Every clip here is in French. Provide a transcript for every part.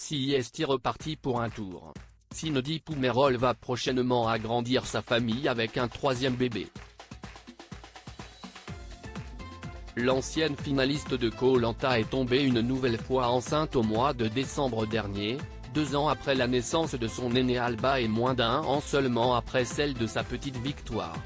CIST reparti pour un tour. Cindy Poumerol va prochainement agrandir sa famille avec un troisième bébé. L'ancienne finaliste de Koh-Lanta est tombée une nouvelle fois enceinte au mois de décembre dernier, 2 ans après la naissance de son aîné Alba et moins d'1 an seulement après celle de sa petite Victoire.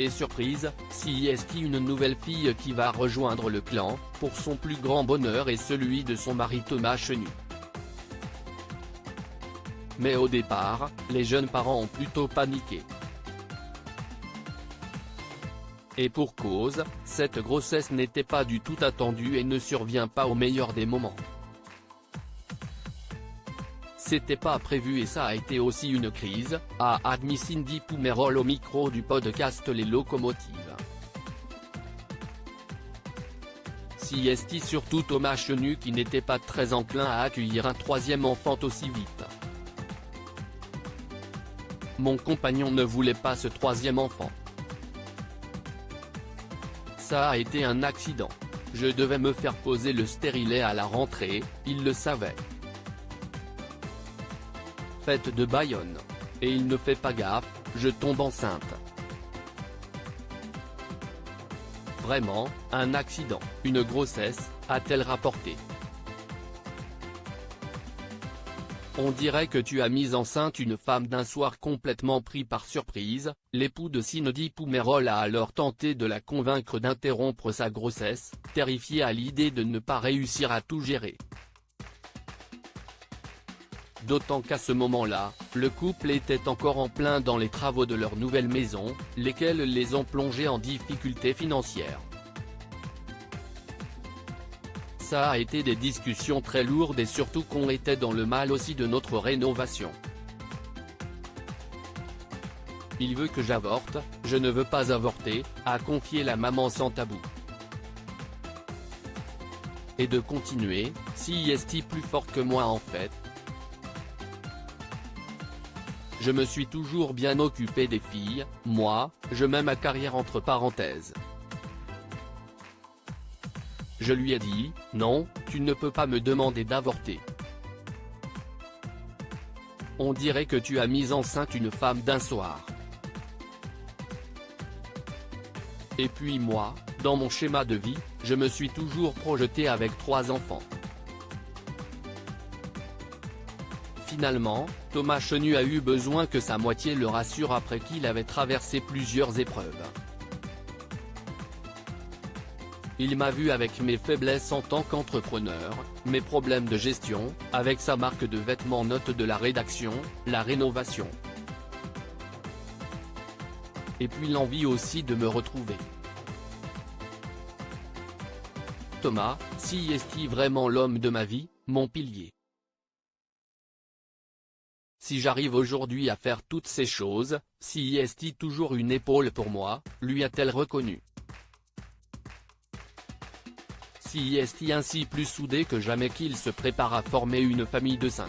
Et surprise, CIST une nouvelle fille qui va rejoindre le clan, pour son plus grand bonheur et celui de son mari Thomas Chenu. Mais au départ, les jeunes parents ont plutôt paniqué. Et pour cause, cette grossesse n'était pas du tout attendue et ne survient pas au meilleur des moments. C'était pas prévu et ça a été aussi une crise, a admis Cindy Poumerol au micro du podcast Les Locomotives. CIST surtout Thomas Chenu qui n'était pas très enclin à accueillir un troisième enfant aussi vite. Mon compagnon ne voulait pas ce troisième enfant. Ça a été un accident. Je devais me faire poser le stérilet à la rentrée, il le savait. Fête de Bayonne. Et il ne fait pas gaffe, je tombe enceinte. Vraiment, un accident, une grossesse, a-t-elle rapporté. On dirait que tu as mis enceinte une femme d'un soir complètement pris par surprise. L'époux de Cindy Poumerol a alors tenté de la convaincre d'interrompre sa grossesse, terrifié à l'idée de ne pas réussir à tout gérer. D'autant qu'à ce moment-là, le couple était encore en plein dans les travaux de leur nouvelle maison, lesquels les ont plongés en difficultés financières. Ça a été des discussions très lourdes et surtout qu'on était dans le mal aussi de notre rénovation. Il veut que j'avorte, je ne veux pas avorter, a confié la maman sans tabou. Et de continuer, CIST plus forte que moi en fait. Je me suis toujours bien occupé des filles, moi, je mets ma carrière entre parenthèses. Je lui ai dit, non, tu ne peux pas me demander d'avorter. On dirait que tu as mis enceinte une femme d'un soir. Et puis moi, dans mon schéma de vie, je me suis toujours projeté avec 3 enfants. Finalement, Thomas Chenu a eu besoin que sa moitié le rassure après qu'il avait traversé plusieurs épreuves. Il m'a vu avec mes faiblesses en tant qu'entrepreneur, mes problèmes de gestion, avec sa marque de vêtements Note de la rédaction, la rénovation. Et puis l'envie aussi de me retrouver. Thomas, CIST vraiment l'homme de ma vie, mon pilier. Si j'arrive aujourd'hui à faire toutes ces choses, CIST toujours une épaule pour moi, lui a-t-elle reconnu. CIST ainsi plus soudé que jamais qu'il se prépare à former une famille de 5.